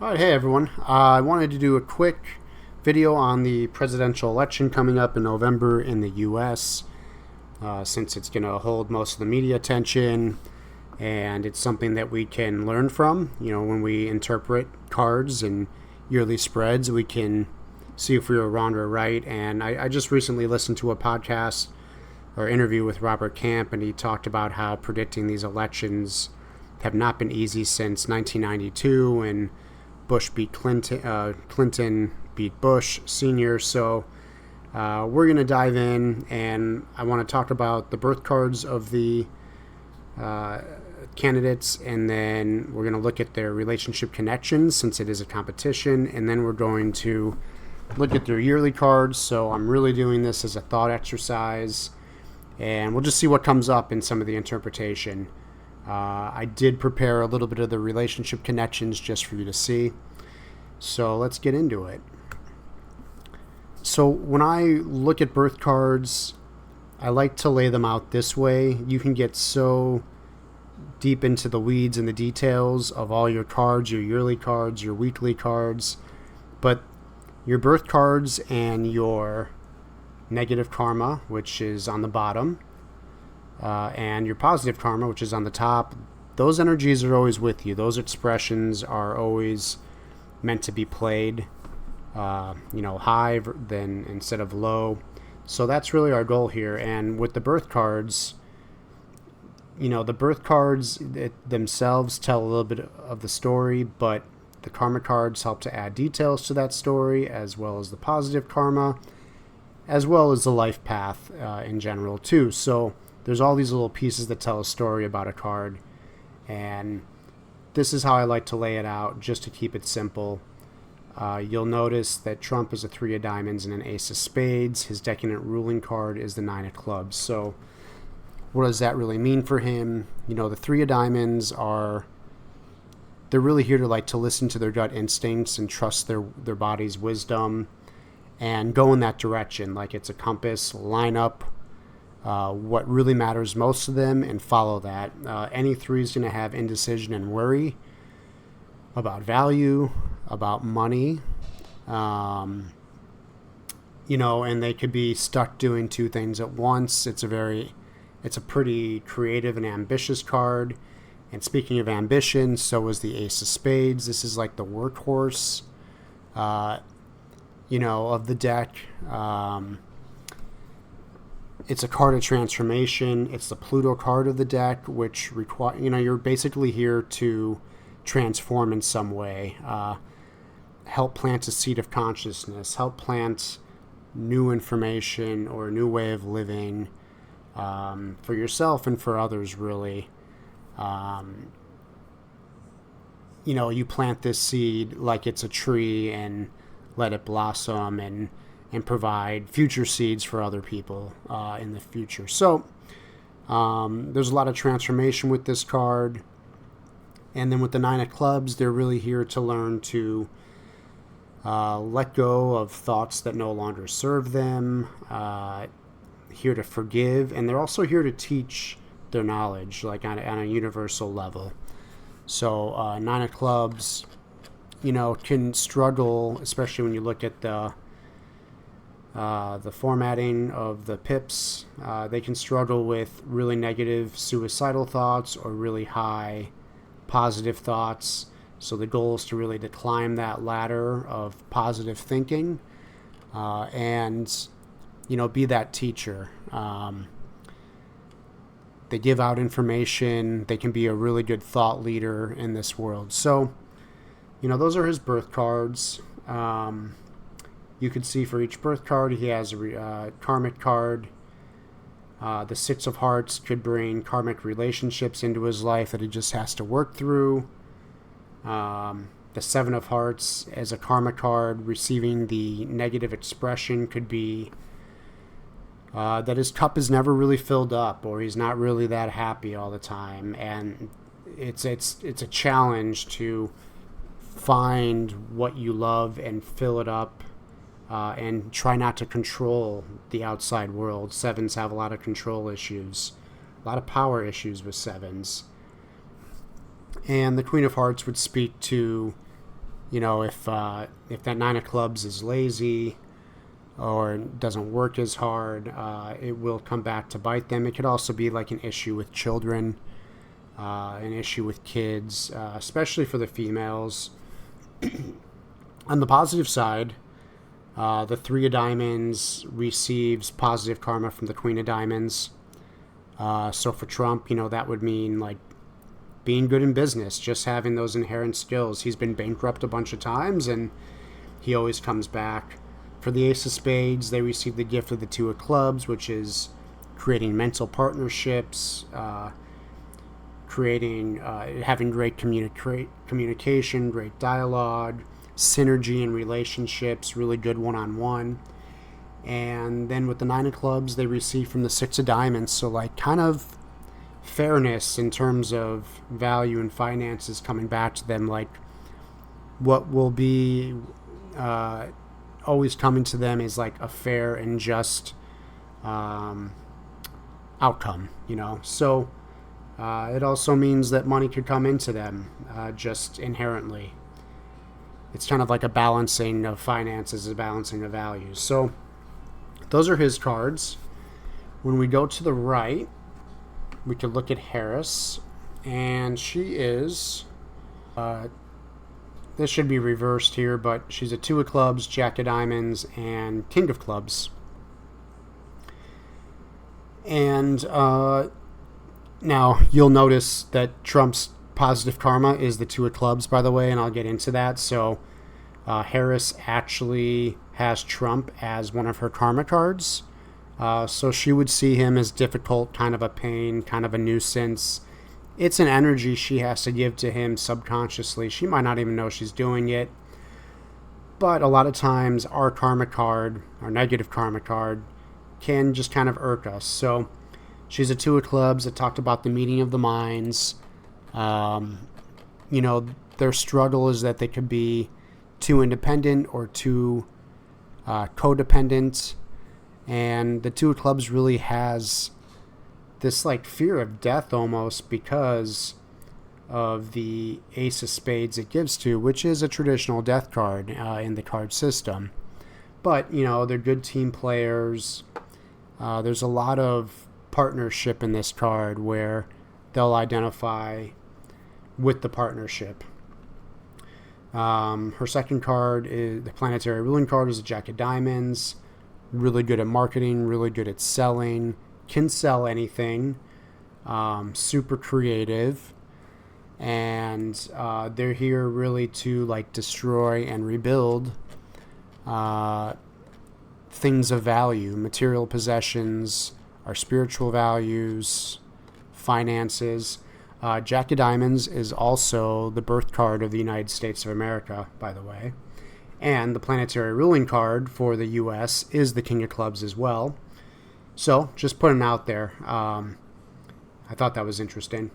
All right, hey everyone. I wanted to do a quick video on the presidential election coming up in November in the U.S. Since it's going to hold most of the media attention, and it's something that we can learn from. When we interpret cards and yearly spreads, we can see if we were wrong or right. And I just recently listened to a podcast or interview with Robert Camp, and he talked about how predicting these elections have not been easy since 1992 and Bush beat Clinton, Clinton beat Bush Sr. So we're going to dive in, and I want to talk about the birth cards of the candidates, and then we're going to look at their relationship connections since it is a competition, and then we're going to look at their yearly cards. So I'm really doing this as a thought exercise, and we'll just see what comes up in some of the interpretation. I did prepare a little bit of the relationship connections just for you to see. So let's get into it. So when I look at birth cards, I like to lay them out this way. You can get so deep into the weeds and the details of all your cards, your yearly cards, your weekly cards, but your birth cards and your negative karma, which is on the bottom, and your positive karma, which is on the top, those energies are always with you. Those expressions are always meant to be played, high then instead of low. So that's really our goal here. And with the birth cards, the birth cards themselves tell a little bit of the story, but the karma cards help to add details to that story, as well as the positive karma, as well as the life path in general too. So there's all these little pieces that tell a story about a card, and this is how I like to lay it out, just to keep it simple. You'll notice that Trump is a 3 of diamonds and an ace of spades. His decadent ruling card is the 9 of clubs. So what does that really mean for him? The 3 of diamonds they're really here to listen to their gut instincts and trust their body's wisdom and go in that direction. Like it's a compass, line up what really matters most to them and follow that. Any 3 is going to have indecision and worry about value, about money, and they could be stuck doing 2 things at once. It's a pretty creative and ambitious card. And speaking of ambition, so is the ace of spades. This is like the workhorse, of the deck. It's a card of transformation. It's the Pluto card of the deck, which you're basically here to transform in some way, help plant a seed of consciousness, help plant new information or a new way of living for yourself and for others, really. You plant this seed like it's a tree and let it blossom and provide future seeds for other people in the future. So there's a lot of transformation with this card. And then with the 9 of clubs, they're really here to learn to let go of thoughts that no longer serve them, here to forgive, and they're also here to teach their knowledge, like on a universal level. So 9 of clubs, can struggle, especially when you look at the formatting of the pips. They can struggle with really negative suicidal thoughts or really high positive thoughts. So the goal is to really to climb that ladder of positive thinking, and be that teacher. They give out information. They can be a really good thought leader in this world. So those are his birth cards. You can see for each birth card he has a karmic card. The 6 of hearts could bring karmic relationships into his life that he just has to work through. The 7 of hearts as a karma card, receiving the negative expression, could be that his cup is never really filled up, or he's not really that happy all the time. And it's a challenge to find what you love and fill it up, and try not to control the outside world. 7s have a lot of control issues, a lot of power issues with 7s. And the Queen of Hearts would speak to if that nine of clubs is lazy or doesn't work as hard, it will come back to bite them. It could also be like an issue with children, an issue with kids, especially for the females. On the positive side, the three of diamonds receives positive karma from the queen of diamonds. So for Trump, that would mean like being good in business, just having those inherent skills. He's been bankrupt a bunch of times and he always comes back. For the ace of spades, they receive the gift of the two of clubs, which is creating mental partnerships, having great communication, great dialogue, synergy in relationships, really good one-on-one. And then with the nine of clubs, they receive from the six of diamonds. So like kind of fairness in terms of value and finances coming back to them, like what will be always coming to them is like a fair and just outcome, So it also means that money could come into them just inherently. It's kind of like a balancing of finances, a balancing of values. So those are his cards. When we go to the right, we could look at Harris, and she is, this should be reversed here, but she's a two of clubs, jack of diamonds, and king of clubs. And now you'll notice that Trump's positive karma is the two of clubs, by the way, and I'll get into that. So Harris actually has Trump as one of her karma cards. So she would see him as difficult, kind of a pain, kind of a nuisance. It's an energy she has to give to him subconsciously. She might not even know she's doing it. But a lot of times our karma card, our negative karma card, can just kind of irk us. So she's a two of clubs. It talked about the meeting of the minds. Their struggle is that they could be too independent or too codependent. And the two of clubs really has this like fear of death almost because of the ace of spades it gives to, which is a traditional death card in the card system. But, they're good team players. There's a lot of partnership in this card where they'll identify with the partnership. Her second card is the planetary ruling card, is a jack of diamonds. Really good at marketing, really good at selling, can sell anything, super creative, and they're here really to like destroy and rebuild things of value, material possessions, our spiritual values, finances. Jack of Diamonds is also the birth card of the United States of America, by the way. And the planetary ruling card for the U.S. is the King of Clubs as well. So, just putting it out there. I thought that was interesting.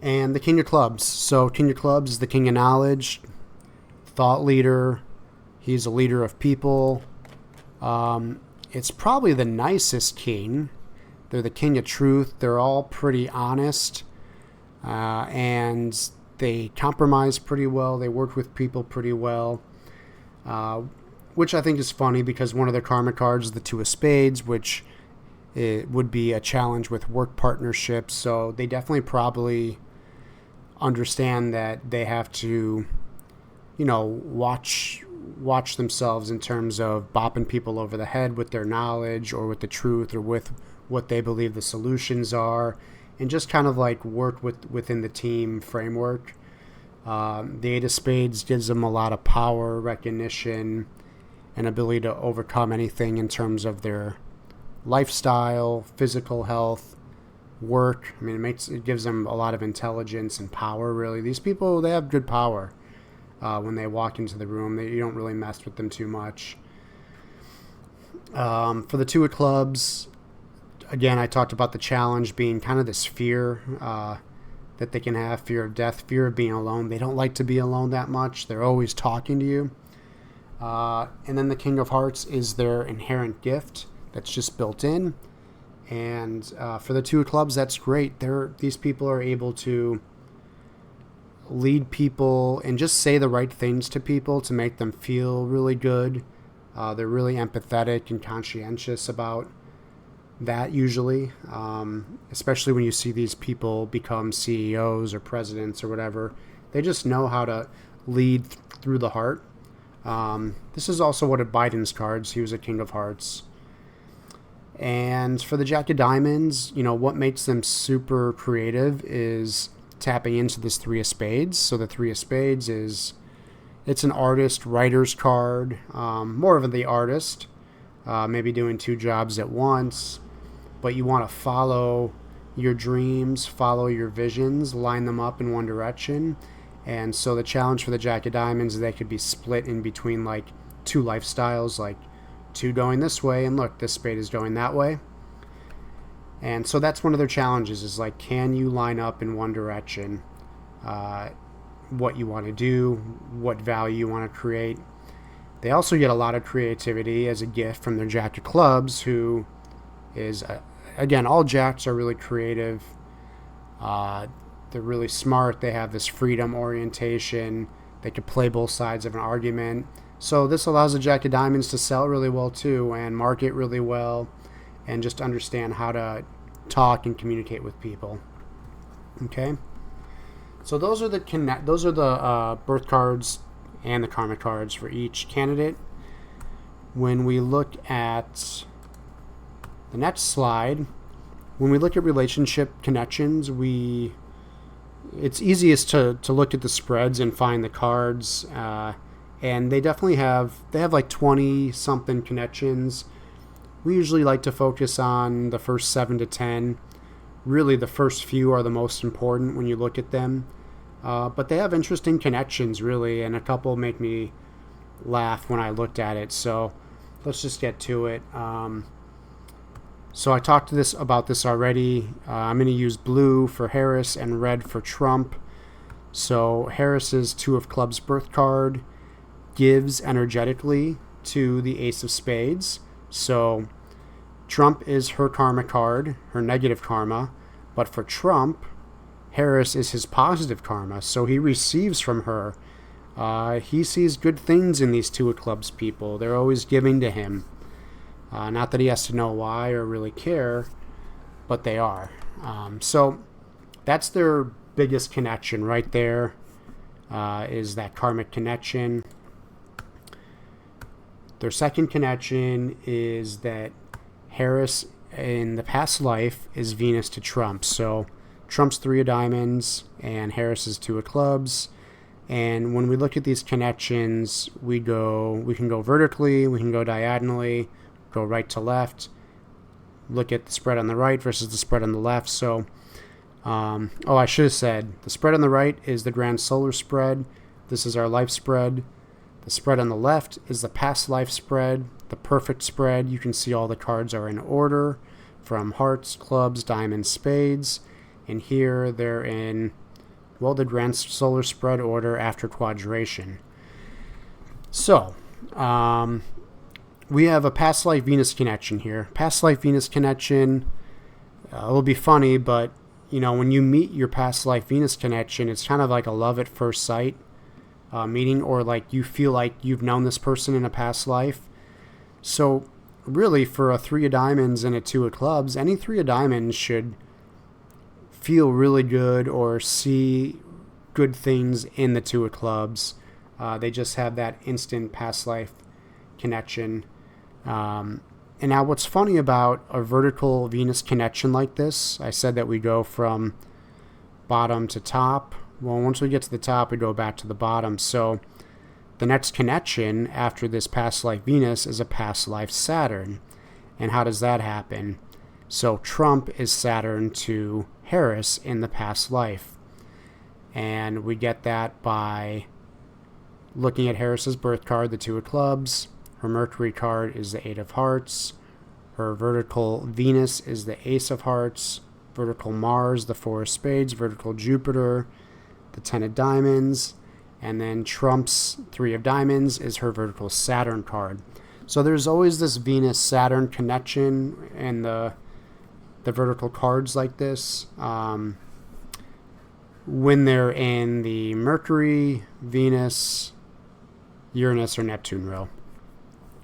And the King of Clubs. So, King of Clubs is the king of knowledge, thought leader. He's a leader of people. It's probably the nicest king. They're the king of truth. They're all pretty honest. And they compromise pretty well. They work with people pretty well. Which I think is funny because one of their karma cards is the two of spades, which it would be a challenge with work partnerships. So they definitely probably understand that they have to, watch themselves in terms of bopping people over the head with their knowledge or with the truth or with what they believe the solutions are, and just kind of like work within the team framework. The eight of spades gives them a lot of power, recognition, and ability to overcome anything in terms of their lifestyle, physical health, work. I mean, it gives them a lot of intelligence and power, really. These people, they have good power when they walk into the room. You don't really mess with them too much. For the two of clubs, again, I talked about the challenge being kind of this fear that they can have, fear of death, fear of being alone. They don't like to be alone that much. They're always talking to you. And then the King of Hearts is their inherent gift that's just built in. And for the two of clubs, that's great. These people are able to lead people and just say the right things to people to make them feel really good. They're really empathetic and conscientious about that usually, especially when you see these people become CEOs or presidents or whatever. They just know how to lead through the heart. This is also one of Biden's cards. He was a King of Hearts. And for the Jack of Diamonds, what makes them super creative is tapping into this Three of Spades. So the Three of Spades it's an artist, writer's card, more of the artist, maybe doing two jobs at once, but you want to follow your dreams, follow your visions, line them up in one direction. And so the challenge for the Jack of Diamonds is they could be split in between like two lifestyles, like two going this way, and look, this spade is going that way. And so that's one of their challenges is like, can you line up in one direction what you want to do, what value you want to create. They also get a lot of creativity as a gift from their Jack of Clubs, who is, again, all Jacks are really creative. They're really smart. They have this freedom orientation. They could play both sides of an argument. So this allows the Jack of Diamonds to sell really well too and market really well and just understand how to talk and communicate with people. Okay? So those are the birth cards and the karma cards for each candidate. When we look at the next slide, when we look at relationship connections, it's easiest to look at the spreads and find the cards, and they definitely have like 20 something connections. We usually like to focus on the first 7 to 10. Really, the first few are the most important when you look at them. But they have interesting connections, really, and a couple make me laugh when I looked at it. So let's just get to it. So I talked about this already. I'm going to use blue for Harris and red for Trump. So Harris's Two of Clubs birth card gives energetically to the Ace of Spades. So Trump is her karma card, her negative karma. But for Trump, Harris is his positive karma, so he receives from her. He sees good things in these Two of Clubs people. They're always giving to him. Not that he has to know why or really care, but they are. So that's their biggest connection right there, is that karmic connection. Their second connection is that Harris in the past life is Venus to Trump. So Trump's Three of Diamonds and Harris's Two of Clubs. And when we look at these connections, we can go vertically, we can go diagonally, go right to left, look at the spread on the right versus the spread on the left. So, I should have said, the spread on the right is the grand solar spread. This is our life spread. The spread on the left is the past life spread, the perfect spread. You can see all the cards are in order from hearts, clubs, diamonds, spades. And here they're in, the grand solar spread order after quadration. So, we have a past life Venus connection here. Past life Venus connection, it will be funny, but, when you meet your past life Venus connection, it's kind of like a love at first sight meeting, or like you feel like you've known this person in a past life. So, really, for a Three of Diamonds and a Two of Clubs, any Three of Diamonds should feel really good or see good things in the Two of Clubs. They just have that instant past life connection. And now what's funny about a vertical Venus connection like this, I said that we go from bottom to top. Well, once we get to the top, we go back to the bottom. So the next connection after this past life Venus is a past life Saturn. And how does that happen? So Trump is Saturn to Harris in the past life. And we get that by looking at Harris's birth card, the Two of Clubs. Her Mercury card is the Eight of Hearts. Her vertical Venus is the Ace of Hearts. Vertical Mars, the Four of Spades. Vertical Jupiter, the Ten of Diamonds. And then Trump's Three of Diamonds is her vertical Saturn card. So there's always this Venus-Saturn connection in the vertical cards like this. when they're in the Mercury, Venus, Uranus, or Neptune row.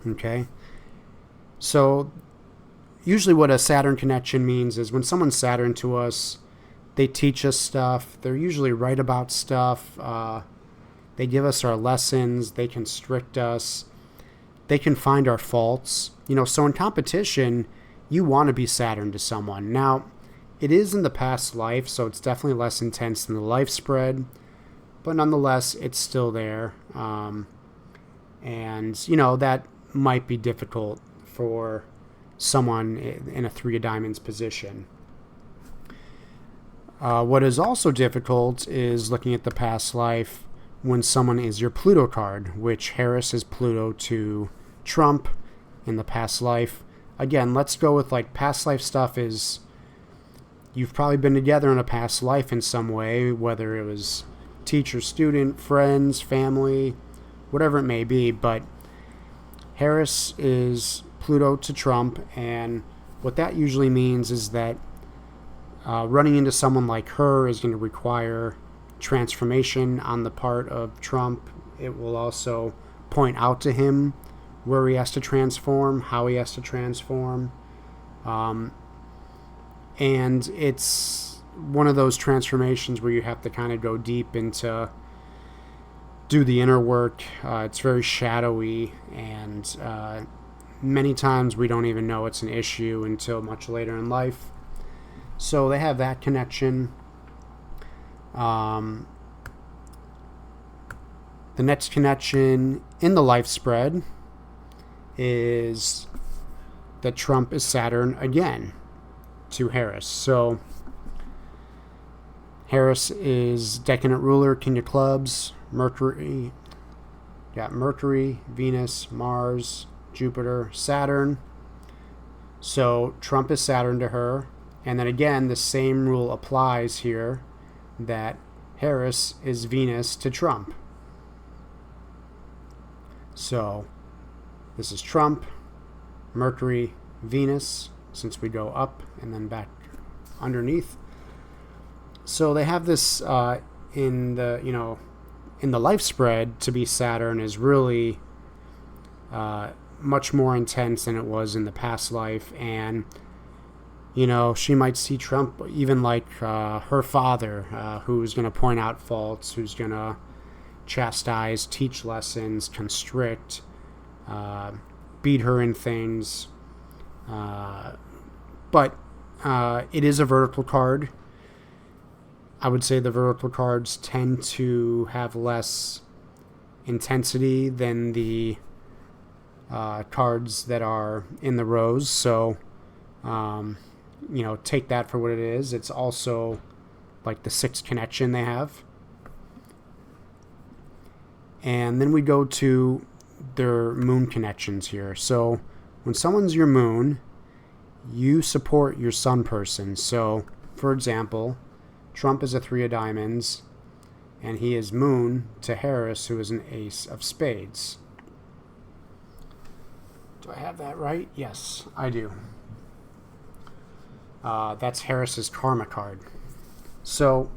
Okay? So usually what a Saturn connection means is when someone's Saturn to us, they teach us stuff. They're usually right about stuff. They give us our lessons. They constrict us. They can find our faults. So in competition, you want to be Saturn to someone. Now, it is in the past life, so it's definitely less intense than the life spread. But nonetheless, it's still there. And that might be difficult for someone in a 3 of diamonds position. What is also difficult is looking at the past life when someone is your Pluto card, which Harris is Pluto to Trump in the past life. Again, let's go with past life stuff is you've probably been together in a past life in some way, whether it was teacher, student, friends, family, whatever it may be. But Harris is Pluto to Trump, and what that usually means is that running into someone like her is going to require transformation on the part of Trump. It will also point out to him where he has to transform, how he has to transform. And it's one of those transformations where you have to kind of go deep into do the inner work. It's very shadowy, and many times we don't even know it's an issue until much later in life. So they have that connection. The next connection in the life spread is that Trump is Saturn again to Harris. So Harris is decadent ruler, king of clubs, Mercury, Venus, Mars, Jupiter, Saturn. So Trump is Saturn to her. And then again, the same rule applies here, that Harris is Venus to Trump. So this is Trump, Mercury, Venus, since we go up and then back underneath. So they have this in the life spread to be Saturn is really much more intense than it was in the past life. And she might see Trump even like her father, who's going to point out faults, who's going to chastise, teach lessons, constrict, beat her in things. But it is a vertical card. I would say the vertical cards tend to have less intensity than the cards that are in the rows. So, take that for what it is. It's also like the 6th connection they have. And then we go to their moon connections here. So when someone's your moon, you support your sun person. So, for example, Trump is a 3 of diamonds, and he is moon to Harris, who is an ace of spades. Do I have that right? Yes, I do. That's Harris's karma card. So,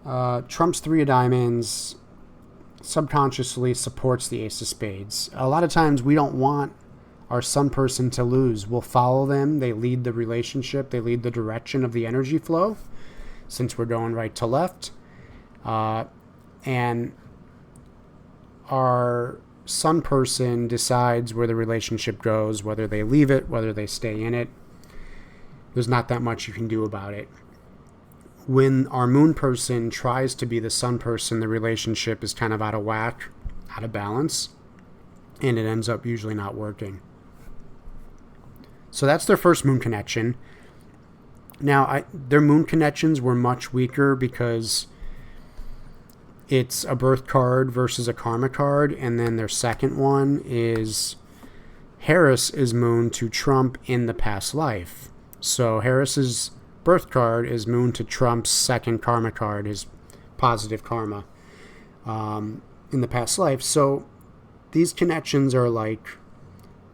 Trump's 3 of diamonds subconsciously supports the ace of spades. A lot of times we don't want our sun person to lose. We'll follow them. They lead the relationship. They lead the direction of the energy flow, since we're going right to left. And our sun person decides where the relationship goes, whether they leave it, whether they stay in it. There's not that much you can do about it. When our moon person tries to be the sun person, the relationship is kind of out of whack, out of balance, and it ends up usually not working. So that's their first moon connection. Now, their moon connections were much weaker because it's a birth card versus a karma card, and then their second one is Harris is moon to Trump in the past life. So Harris's birth card is moon to Trump's second karma card, his positive karma, in the past life. So these connections are like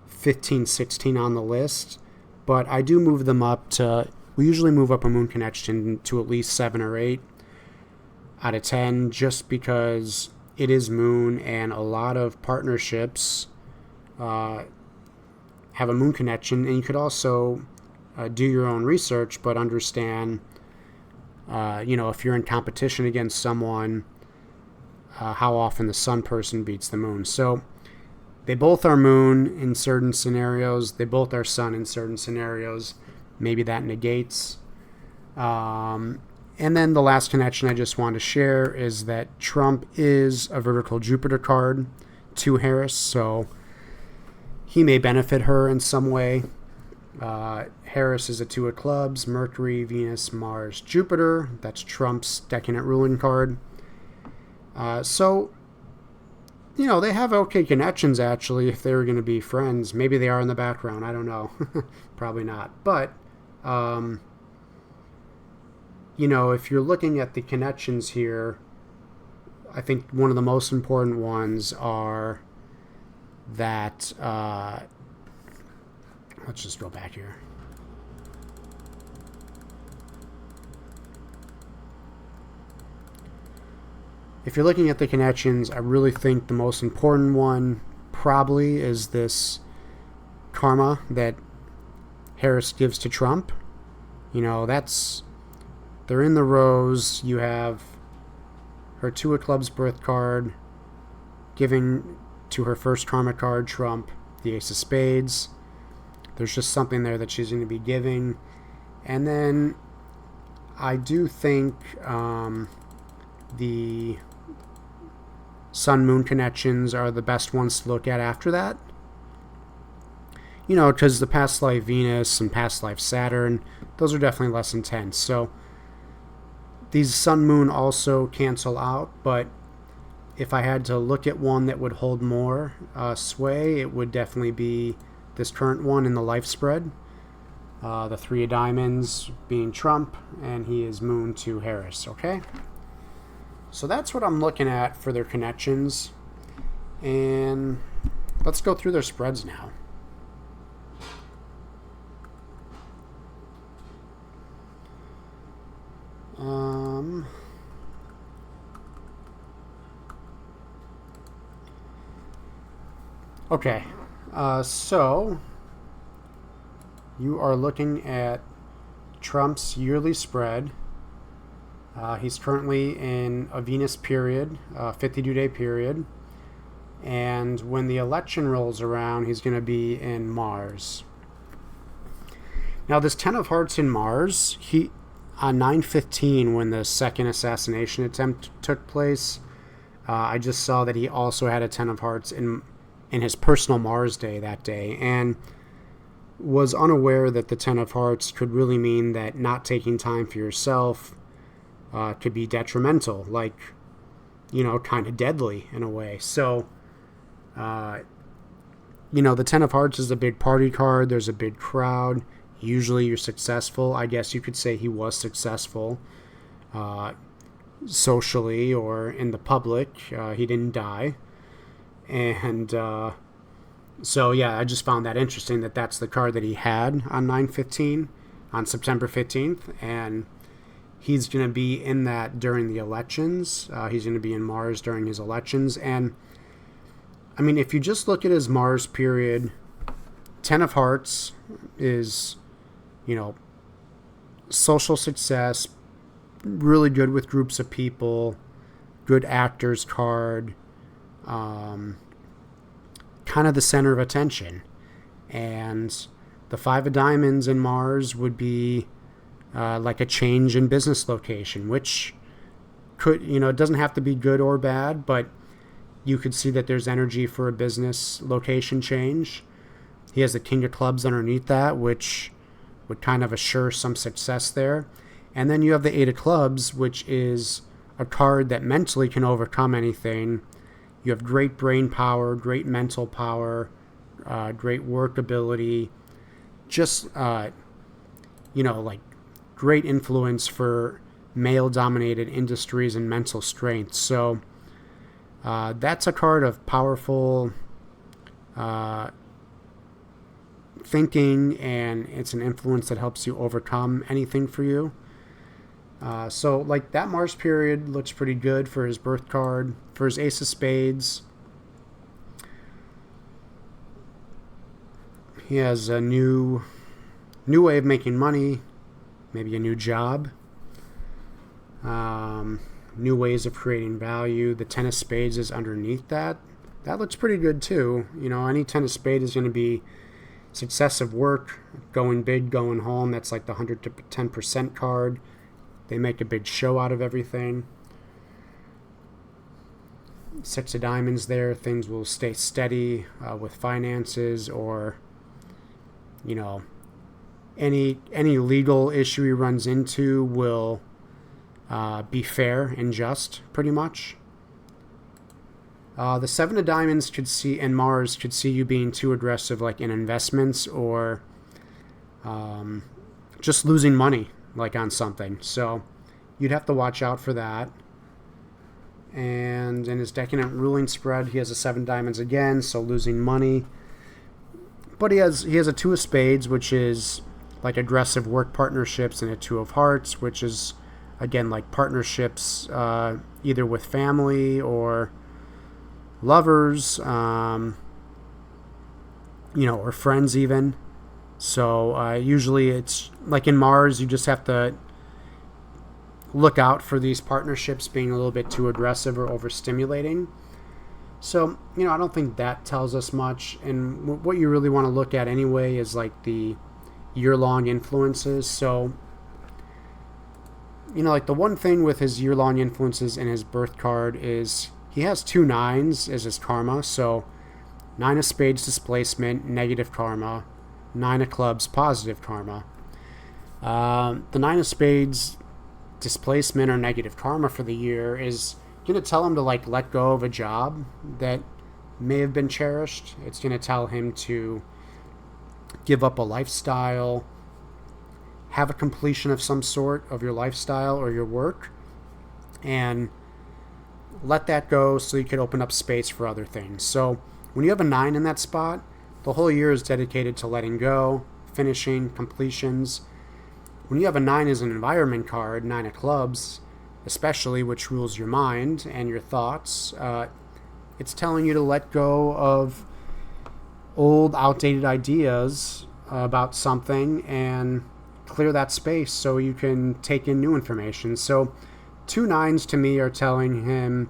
15, 16 on the list, but I do move them up to, we usually move up a moon connection to at least 7 or 8. out of 10 just because it is moon, and a lot of partnerships have a moon connection. And you could also do your own research, but understand, if you're in competition against someone, how often the sun person beats the moon. So they both are moon in certain scenarios. They both are sun in certain scenarios. Maybe that negates. And then the last connection I just want to share is that Trump is a vertical Jupiter card to Harris, so he may benefit her in some way. Harris is a 2 of clubs, Mercury, Venus, Mars, Jupiter. That's Trump's decadent ruling card. So, they have okay connections, actually, if they were going to be friends. Maybe they are in the background. I don't know. Probably not. But, if you're looking at the connections here, I think one of the most important ones are that, let's just go back here. If you're looking at the connections, I really think the most important one probably is this karma that Harris gives to Trump. They're in the rows. You have her 2 of clubs birth card giving to her first karma card, Trump, the Ace of Spades. There's just something there that she's going to be giving. And then I do think the Sun-Moon connections are the best ones to look at after that. Because the past life Venus and past life Saturn, those are definitely less intense. So these Sun-Moon also cancel out, but if I had to look at one that would hold more sway, it would definitely be this current one in the life spread. The 3 of diamonds being Trump, and he is moon to Harris, okay? So that's what I'm looking at for their connections. And let's go through their spreads now. Okay, so you are looking at Trump's yearly spread. He's currently in a Venus period, 52-day period. And when the election rolls around, he's going to be in Mars. Now, this 10 of Hearts in Mars, on 9/15, when the second assassination attempt took place, I just saw that he also had a 10 of Hearts in his personal Mars day that day, and was unaware that the 10 of Hearts could really mean that not taking time for yourself could be detrimental, kind of deadly in a way. So, the 10 of Hearts is a big party card. There's a big crowd. Usually you're successful. I guess you could say he was successful socially or in the public. He didn't die. And so, yeah, I just found that interesting that that's the card that he had on 9/15, on September 15th. And he's going to be in that during the elections. He's going to be in Mars during his elections. And, I mean, if you just look at his Mars period, 10 of Hearts is, social success, really good with groups of people, good actors card, kind of the center of attention. And the 5 of diamonds in Mars would be like a change in business location, which could, it doesn't have to be good or bad, but you could see that there's energy for a business location change. He has the King of Clubs underneath that, which would kind of assure some success there. And then you have the 8 of Clubs, which is a card that mentally can overcome anything. You have great brain power, great mental power, great work ability, just, great influence for male-dominated industries and mental strength. So that's a card of powerful thinking, and it's an influence that helps you overcome anything for you. So like that Mars period looks pretty good for his birth card. For his Ace of Spades, he has a new way of making money, maybe a new job, new ways of creating value. The Ten of Spades is underneath that. That looks pretty good too. Any Ten of Spades is going to be successive work, going big, going home. That's like the 110% card. They make a big show out of everything. Six of Diamonds there. Things will stay steady with finances, or any legal issue he runs into will be fair and just, pretty much. The Seven of Diamonds and Mars could see you being too aggressive, like in investments, or just losing money, like on something. So you'd have to watch out for that. And in his decadent ruling spread, he has a Seven Diamonds again, so losing money. But he has a Two of Spades, which is like aggressive work partnerships, and a Two of Hearts, which is again like partnerships either with family or lovers, or friends even. So usually it's like in Mars, you just have to look out for these partnerships being a little bit too aggressive or overstimulating. So, I don't think that tells us much. And what you really want to look at anyway is like the year-long influences. So, like the one thing with his year-long influences in his birth card is he has 2 nines as his karma. So 9 of Spades displacement, negative karma. 9 of Clubs, positive karma. The 9 of Spades displacement or negative karma for the year is going to tell him to like let go of a job that may have been cherished. It's going to tell him to give up a lifestyle, have a completion of some sort of your lifestyle or your work, and let that go so you can open up space for other things. So when you have a 9 in that spot, the whole year is dedicated to letting go, finishing, completions. When you have a 9 as an environment card, 9 of Clubs, especially, which rules your mind and your thoughts, it's telling you to let go of old, outdated ideas about something and clear that space so you can take in new information. So 2 9s to me are telling him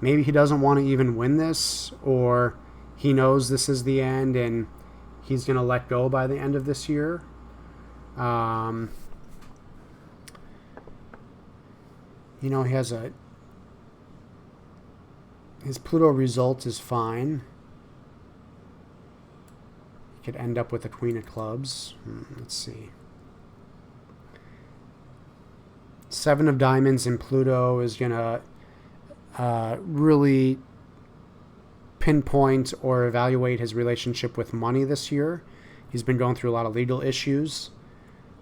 maybe he doesn't want to even win this, or he knows this is the end and he's going to let go by the end of this year. He has his Pluto result is fine. He could end up with a Queen of Clubs. Let's see. 7 of Diamonds in Pluto is going to really pinpoint or evaluate his relationship with money this year. He's been going through a lot of legal issues.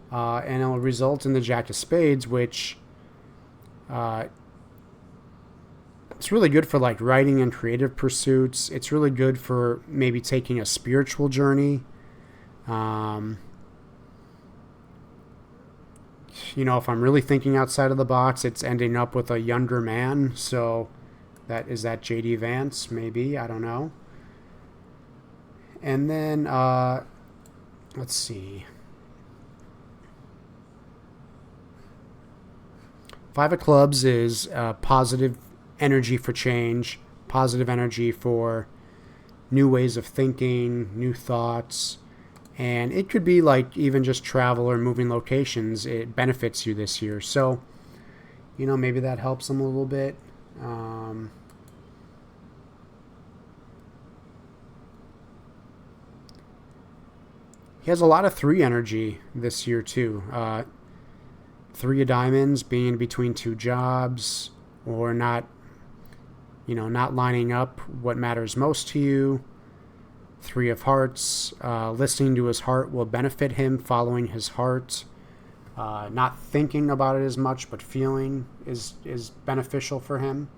And it'll result in the Jack of Spades, which it's really good for like writing and creative pursuits. It's really good for maybe taking a spiritual journey. If I'm really thinking outside of the box, it's ending up with a younger man. So that J.D. Vance, maybe, I don't know. And then let's see. 5 of Clubs is positive energy for change, positive energy for new ways of thinking, new thoughts. And it could be like even just travel or moving locations. It benefits you this year. So, maybe that helps him a little bit. He has a lot of 3 energy this year too. 3 of Diamonds, being between 2 jobs, or not lining up what matters most to you. 3 of Hearts, listening to his heart will benefit him, following his heart. Not thinking about it as much, but feeling is beneficial for him.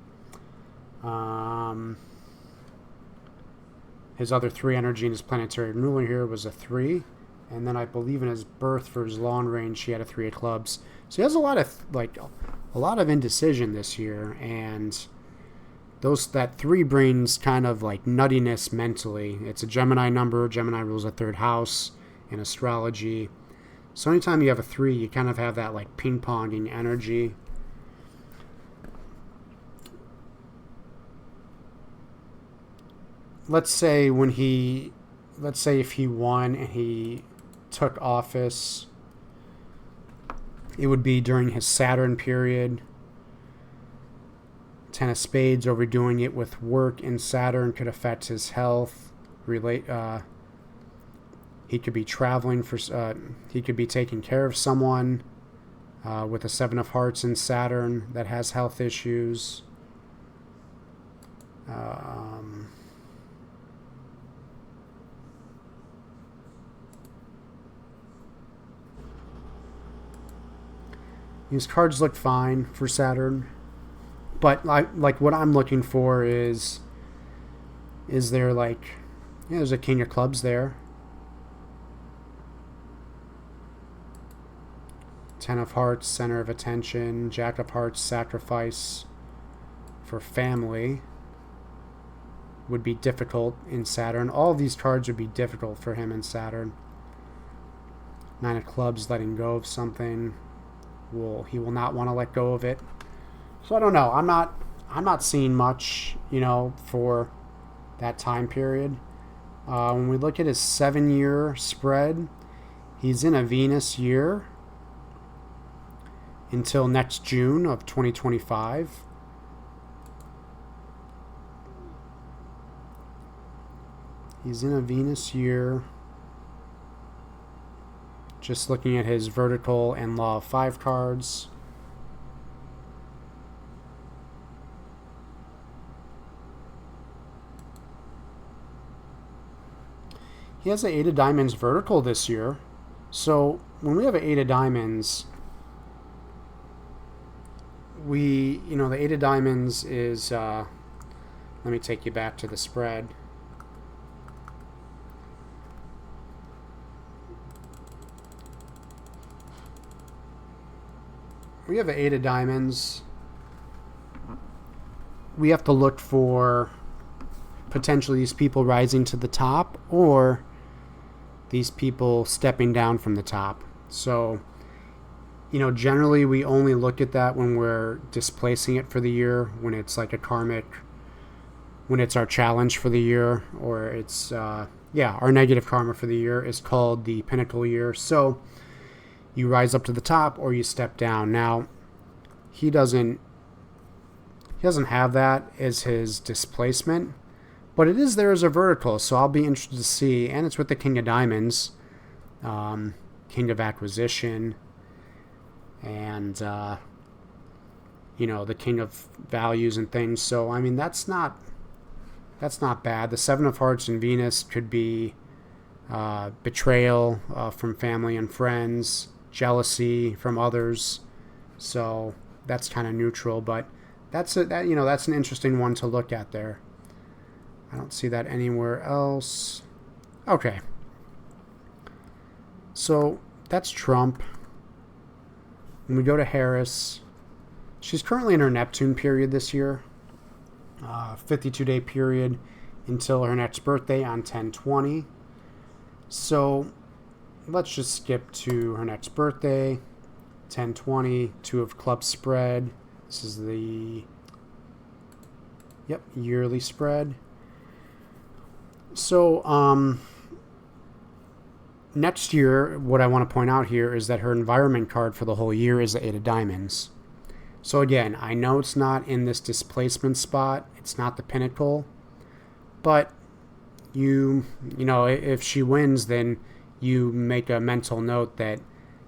His other 3 energy in his planetary ruler here was a 3. And then I believe in his birth for his long range, he had a 3 of clubs. So he has a lot of indecision this year, and that 3 brings kind of like nuttiness mentally. It's a Gemini number. Gemini rules a 3rd house in astrology. So anytime you have a 3, you kind of have that like ping-ponging energy. Let's say if he won and he took office, it would be during his Saturn period. 10 of spades, overdoing it with work in Saturn could affect his health. He could be traveling he could be taking care of someone with a 7 of hearts in Saturn that has health issues. These cards look fine for Saturn, but like what I'm looking for is there there's a King of Clubs there. 10 of Hearts, center of attention. Jack of Hearts, sacrifice for family. Would be difficult in Saturn. All of these cards would be difficult for him in Saturn. 9 of Clubs, letting go of something. He will not want to let go of it. So I don't know. I'm not seeing much, for that time period. When we look at his 7-year spread, he's in a Venus year until next June of 2025. He's in a Venus year. Just looking at his vertical and law of 5 cards. He has an 8 of diamonds vertical this year. So when we have an 8 of diamonds, the 8 of diamonds is, let me take you back to the spread. We have an 8 of diamonds. We have to look for potentially these people rising to the top or these people stepping down from the top. So, generally we only look at that when we're displacing it for the year, when it's like a karmic, when it's our challenge for the year, or it's, our negative karma for the year is called the pinnacle year. So, you rise up to the top or you step down. Now, he doesn't have that as his displacement, but it is there as a vertical, so I'll be interested to see. And it's with the King of Diamonds, King of Acquisition, and the King of Values and things. So I mean that's not bad. The 7 of Hearts in Venus could be betrayal from family and friends, jealousy from others. So that's kind of neutral, but that's an interesting one to look at there. I don't see that anywhere else. Okay. So that's Trump. When we go to Harris, she's currently in her Neptune period this year. 52-day period until her next birthday on 10/20. So let's just skip to her next birthday. 10/20, 2 of Clubs spread. This is the yearly spread. So next year, what I want to point out here is that her environment card for the whole year is the 8 of Diamonds. So again, I know it's not in this displacement spot. It's not the pinnacle. But if she wins, then you make a mental note that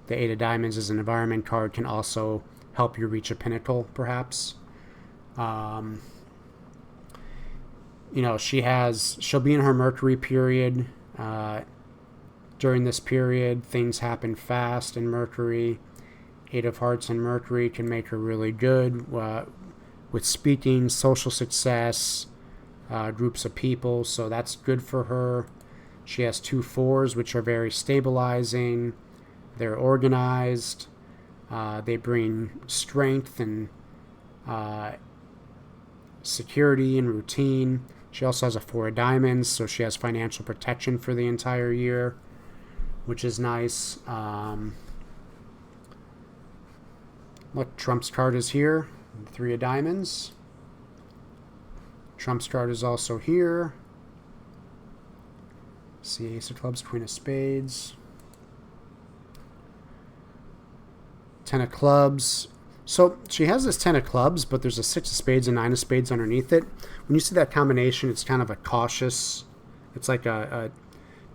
the 8 of Diamonds as an environment card can also help you reach a pinnacle, perhaps. She'll be in her Mercury period. During this period, things happen fast in Mercury. 8 of Hearts and Mercury can make her really good with speaking, social success, groups of people. So that's good for her. She has 2 4s, which are very stabilizing. They're organized. They bring strength and security and routine. She also has a 4 of diamonds, so she has financial protection for the entire year, which is nice. Look, Trump's card is here. 3 of diamonds. Trump's card is also here. See, Ace of clubs, Queen of spades. 10 of clubs. So she has this 10 of clubs, but there's a 6 of spades and 9 of spades underneath it. When you see that combination, it's kind of a cautious, it's like a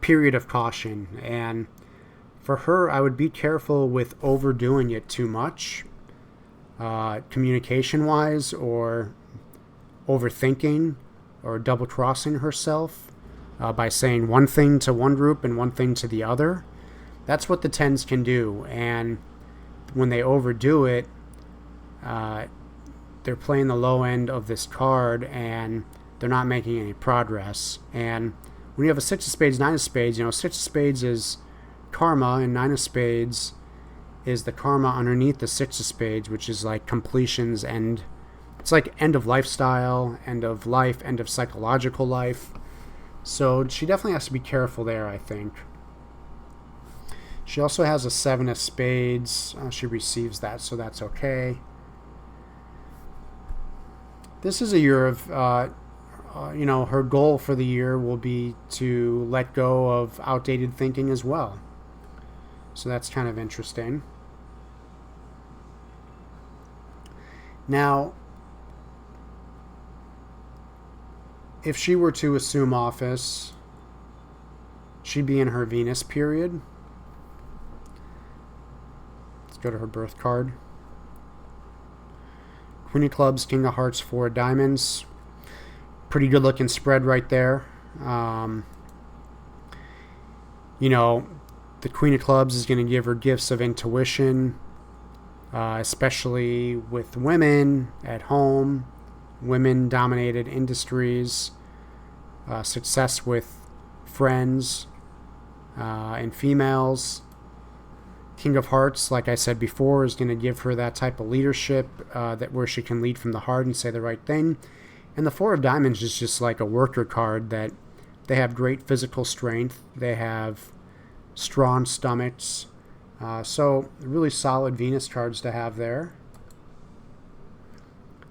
period of caution. And for her, I would be careful with overdoing it too much, communication-wise, or overthinking, or double-crossing herself by saying one thing to one group and one thing to the other. That's what the 10s can do. And when they overdo it, they're playing the low end of this card and they're not making any progress. And when you have a 6 of spades, 9 of spades, 6 of spades is karma and 9 of spades is the karma underneath the 6 of spades, which is like completions, and it's like end of lifestyle, end of life, end of psychological life. So she definitely has to be careful there, I think. She also has a 7 of spades. She receives that, so that's okay. This is a year of, her goal for the year will be to let go of outdated thinking as well. So that's kind of interesting. Now, if she were to assume office, she'd be in her Venus period. Let's go to her birth card. Queen of clubs, King of hearts, 4 of diamonds. Pretty good looking spread right there. The Queen of clubs is going to give her gifts of intuition, especially with women at home, women-dominated industries, success with friends and females. King of hearts, like I said before, is going to give her that type of leadership where she can lead from the heart and say the right thing. And the 4 of diamonds is just like a worker card that they have great physical strength. They have strong stomachs. So really solid Venus cards to have there.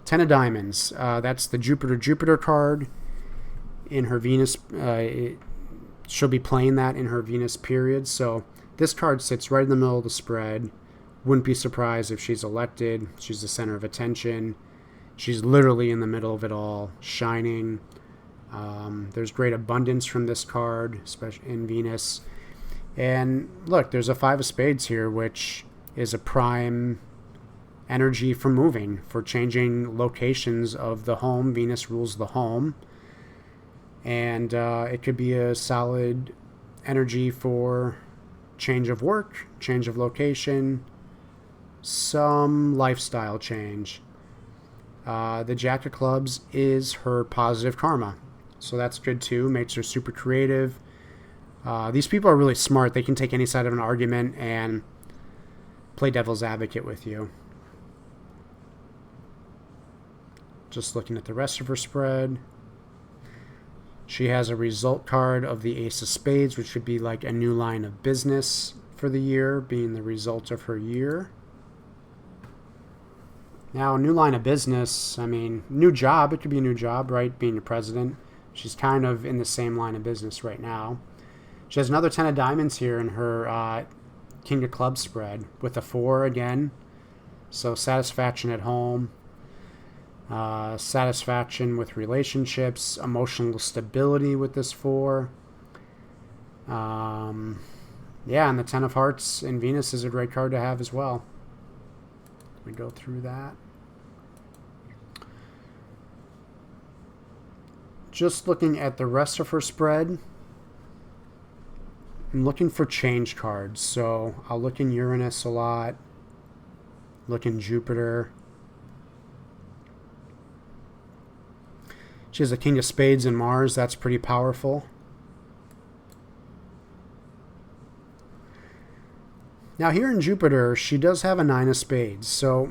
10 of diamonds. That's the Jupiter card in her Venus. She'll be playing that in her Venus period. So this card sits right in the middle of the spread. Wouldn't be surprised if she's elected. She's the center of attention. She's literally in the middle of it all, shining. There's great abundance from this card, especially in Venus. And look, there's a 5 of spades here, which is a prime energy for moving, for changing locations of the home. Venus rules the home. And it could be a solid energy for change of work, change of location, some lifestyle change. The Jack of clubs is her positive karma. So that's good too. Makes her super creative. These people are really smart. They can take any side of an argument and play devil's advocate with you. Just looking at the rest of her spread. She has a result card of the Ace of Spades, which would be like a new line of business for the year, being the result of her year. Now, new line of business, new job. It could be a new job, right? Being a president. She's kind of in the same line of business right now. She has another 10 of diamonds here in her King of clubs spread with a 4 again. So satisfaction at home. Satisfaction with relationships, emotional stability with this 4. And the 10 of hearts in Venus is a great card to have as well. We go through that. Just looking at the rest of her spread, I'm looking for change cards. So I'll look in Uranus a lot, look in Jupiter. She has a King of Spades in Mars. That's pretty powerful. Now here in Jupiter, she does have a 9 of spades. So,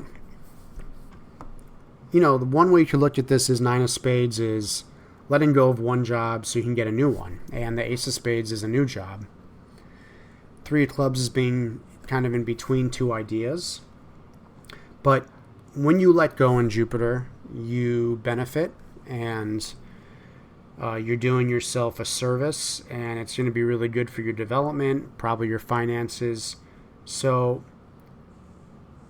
the one way you could look at this is 9 of spades is letting go of one job so you can get a new one. And the ace of spades is a new job. 3 of clubs is being kind of in between two ideas. But when you let go in Jupiter, you benefit, and you're doing yourself a service, and it's going to be really good for your development, probably your finances. So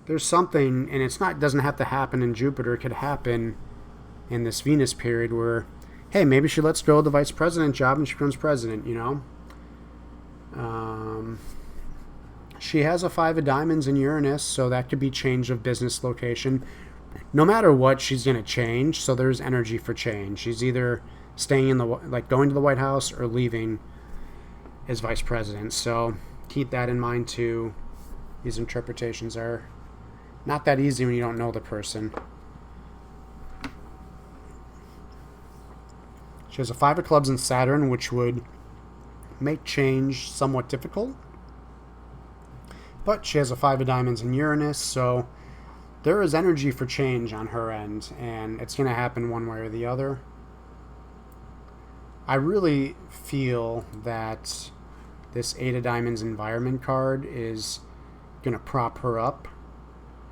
there's something, and doesn't have to happen in Jupiter. It could happen in this Venus period where, hey, maybe she lets go of the vice president job and she becomes president, She has a 5 of diamonds in Uranus, so that could be change of business location. No matter what, she's going to change, so there's energy for change. She's either staying going to the White House or leaving as vice president. So keep that in mind too. These interpretations are not that easy when you don't know the person. She has a 5 of clubs in Saturn, which would make change somewhat difficult. But she has a 5 of diamonds in Uranus, so there is energy for change on her end, and it's going to happen one way or the other. I really feel that this 8 of diamonds environment card is going to prop her up.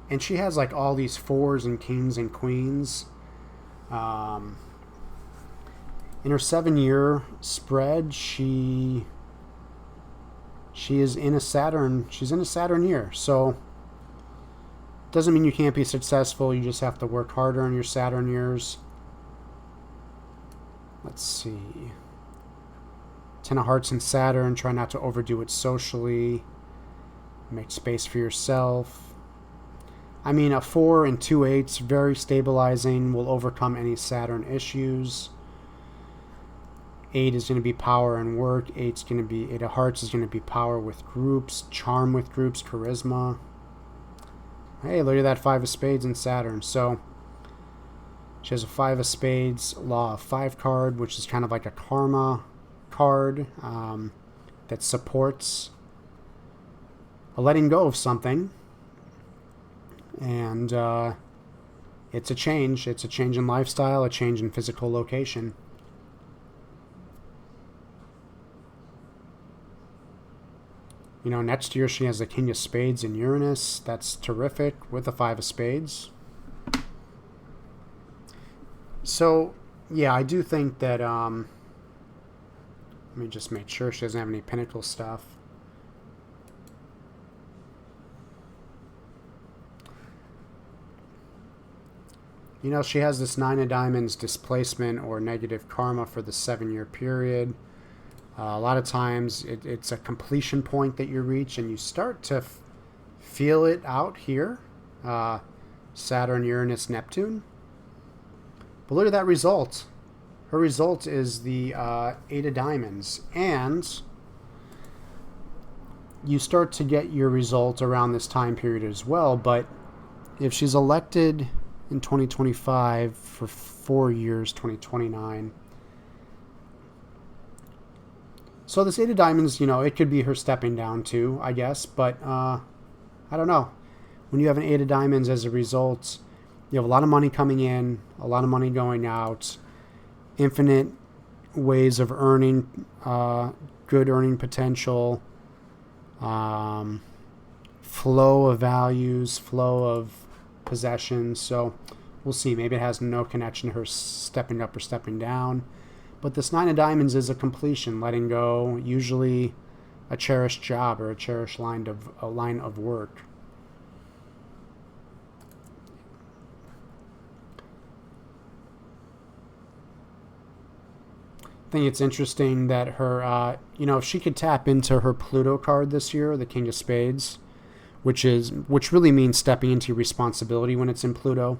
And she has like all these 4s and kings and queens. In her 7-year spread, she is in a Saturn. She's in a Saturn year, so doesn't mean you can't be successful. You just have to work harder on your Saturn years. Let's see. 10 of hearts in Saturn. Try not to overdo it socially. Make space for yourself. I mean, a 4 and 2 8s, very stabilizing, will overcome any Saturn issues. 8 is going to be power and work. 8 of hearts is going to be power with groups, charm with groups, charisma. Hey, look at that 5 of spades in Saturn. So she has a 5 of spades, law of 5 card, which is kind of like a karma card that supports a letting go of something. And it's a change. It's a change in lifestyle, a change in physical location. Next year she has the King of Spades in Uranus. That's terrific, with the 5 of Spades. So, yeah, I do think that, let me just make sure she doesn't have any Pinnacle stuff. She has this 9 of diamonds displacement or negative karma for the 7-year period. A lot of times it's a completion point that you reach, and you start to feel it out here. Saturn, Uranus, Neptune. But look at that result. Her result is the 8 of diamonds. And you start to get your result around this time period as well. But if she's elected in 2025 for 4 years, 2029... So this 8 of diamonds, it could be her stepping down too, I guess. But I don't know. When you have an 8 of diamonds as a result, you have a lot of money coming in, a lot of money going out, infinite ways of earning, good earning potential, flow of values, flow of possessions. So we'll see. Maybe it has no connection to her stepping up or stepping down. But this 9 of diamonds is a completion, letting go, usually a cherished job or a cherished line of work. I think it's interesting that her, if she could tap into her Pluto card this year, the King of Spades, which really means stepping into responsibility when it's in Pluto.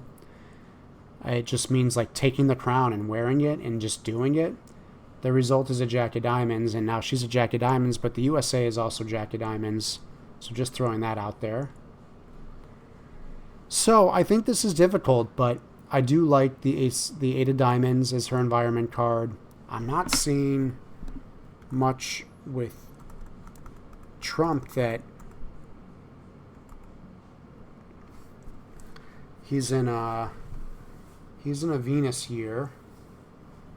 It just means like taking the crown and wearing it and just doing it. The result is a Jack of Diamonds, and now she's a Jack of Diamonds, but the USA is also Jack of Diamonds. So just throwing that out there. So I think this is difficult, but I do like the 8 of Diamonds as her environment card. I'm not seeing much with Trump that He's in a Venus year.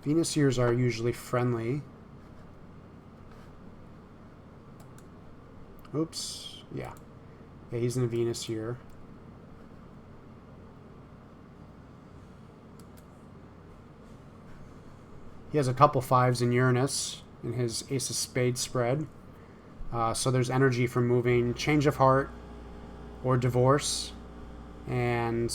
Venus years are usually friendly. Oops. Yeah. Yeah, he's in a Venus year. He has a couple fives in Uranus in his Ace of Spades spread. So there's energy for moving, change of heart, or divorce, and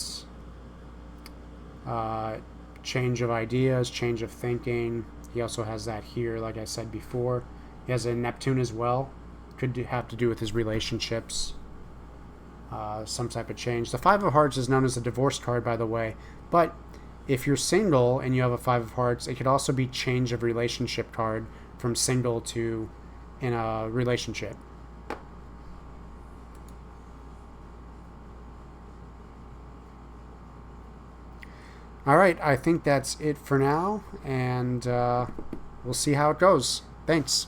change of ideas, change of thinking. He also has that here, like I said before. He has a Neptune as well. Could have to do with his relationships. Some type of change. The Five of Hearts is known as a divorce card, by the way. But if you're single and you have a Five of Hearts, it could also be change of relationship card from single to in a relationship. All right, I think that's it for now, and we'll see how it goes. Thanks.